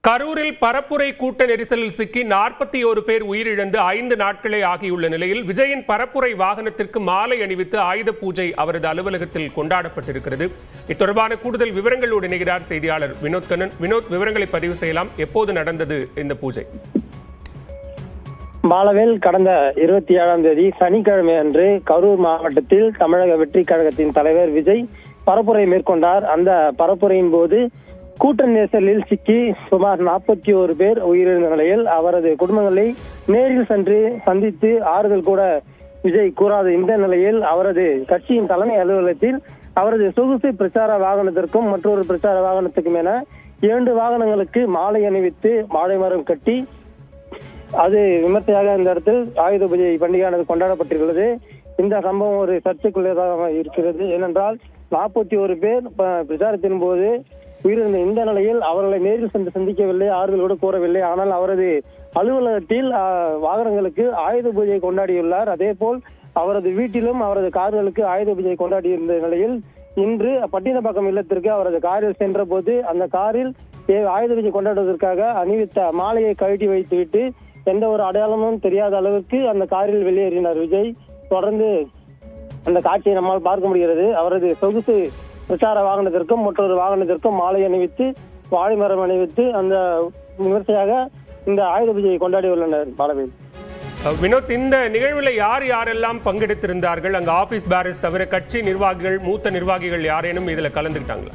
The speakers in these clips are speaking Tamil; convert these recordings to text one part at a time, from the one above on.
கரூரில் பரப்புரை கூட்ட நெரிசலில் சிக்கி 41 பேர் உயிரிழந்து 5 நாட்களே ஆகியுள்ள நிலையில் விஜயின் பரப்புரை வாகனத்திற்கு மாலை அணிவித்து ஆயுத பூஜை அவரது அலுவலகத்தில் கொண்டாடப்பட்டிருக்கிறது. இத்தொடர்பான கூடுதல் விவரங்களோடு இணைகிறார் செய்தியாளர் வினோத் கண்ணன். வினோத், விவரங்களை பதிவு செய்யலாம். எப்போது நடந்தது இந்த பூஜை? மாலவேல் கடந்த 27ஆம் தேதி சனிக்கிழமை அன்று கரூர் மாவட்டத்தில் தமிழக வெற்றி கழகத்தின் தலைவர் விஜய் பரப்புரை மேற்கொண்டார். அந்த பரப்புரையின் போது கூட்ட நெரிசலில் சிக்கி சுமார் 41 பேர் உயிரிழந்த நிலையில் அவரது குடும்பங்களை நேரில் சென்று சந்தித்து ஆறுதல் கூட விஜய் கூறாத இந்த நிலையில் அவரது கட்சியின் தலைமை அலுவலகத்தில் அவரது சொகுசு பிரச்சார வாகனத்திற்கும் மற்றொரு பிரச்சார வாகனத்துக்கும் என 2 வாகனங்களுக்கு மாலை அணிவித்து வாழை மரம் கட்டி அது விமர்சையாக இந்த இடத்தில் ஆயுத பூஜை பண்டிகையானது கொண்டாடப்பட்டிருக்கிறது. இந்த சம்பவம் ஒரு சர்ச்சைக்குள்ளதாக இருக்கிறது. ஏனென்றால் 41 பேர் பிரச்சாரத்தின் போது உயிரிழந்த இந்த நிலையில் அவர்களை நேரில் சென்று சந்திக்கவில்லை, ஆறுதலோடு கூறவில்லை. ஆனால் அவரது அலுவலகத்தில் வாகனங்களுக்கு ஆயுத பூஜையை கொண்டாடியுள்ளார். அதே போல் அவரது வீட்டிலும் அவரது கார்களுக்கு ஆயுத பூஜையை கொண்டாடியிருந்த நிலையில் இன்று பட்டினப்பாக்கம் இல்லத்திற்கு அவரது காரில் சென்ற போது அந்த காரில் ஆயுத பூஜை கொண்டாடுவதற்காக அணிவித்த மாலையை கழட்டி வைத்துவிட்டு எந்த ஒரு அடையாளமும் தெரியாத அளவுக்கு அந்த காரில் வெளியேறினார் விஜய். தொடர்ந்து அந்த காட்சியை நம்மால் பார்க்க முடிகிறது. அவரது சொகுசு பிரச்சார வாகனத்திற்கும் மற்றொரு வாகனத்திற்கும் மாலை அணிவித்து வாழை மரம் அணிவித்து அந்த விமர்சையாக இந்த ஆயுத பூஜையை கொண்டாடியுள்ளனர். பாலவேல், வினோத், இந்த நிகழ்வில் யார் யாரெல்லாம் பங்கெடுத்திருந்தார்கள்? அங்க ஆபீஸ் பேரஸ் தவிர கட்சி நிர்வாகிகள், மூத்த நிர்வாகிகள் யாரேனும் இதுல கலந்துக்கிட்டாங்களா?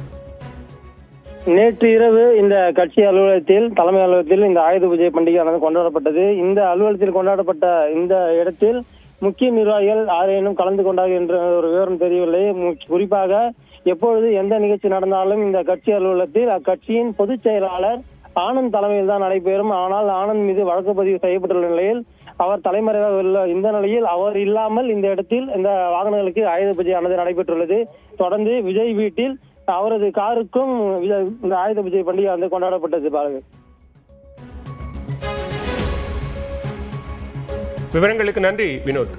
நேற்று இரவு இந்த கட்சி அலுவலகத்தில் தலைமை அலுவலகத்தில் இந்த ஆயுத பூஜை பண்டிகையானது கொண்டாடப்பட்டது. இந்த அலுவலகத்தில் கொண்டாடப்பட்ட இந்த இடத்தில் முக்கிய நிர்வாகிகள் யாரேனும் கலந்து கொண்டார்கள் என்ற ஒரு விவரம் தெரியவில்லை. குறிப்பாக எப்பொழுது எந்த நிகழ்ச்சி நடந்தாலும் இந்த கட்சி அலுவலகத்தில் அக்கட்சியின் பொதுச் செயலாளர் ஆனந்த் தலைமையில் தான் நடைபெறும். ஆனால் ஆனந்த் மீது வழக்கு பதிவு செய்யப்பட்டுள்ள நிலையில் அவர் தலைமறைவாக உள்ள இந்த நிலையில் அவர் இல்லாமல் இந்த இடத்தில் இந்த வாகனங்களுக்கு ஆயுத பூஜையானது நடைபெற்றுள்ளது. தொடர்ந்து விஜய் வீட்டில் அவரது காருக்கும் இந்த ஆயுத பூஜை பண்டிகை வந்து கொண்டாடப்பட்டது. பாருங்கள், விவரங்களுக்கு நன்றி வினோத்.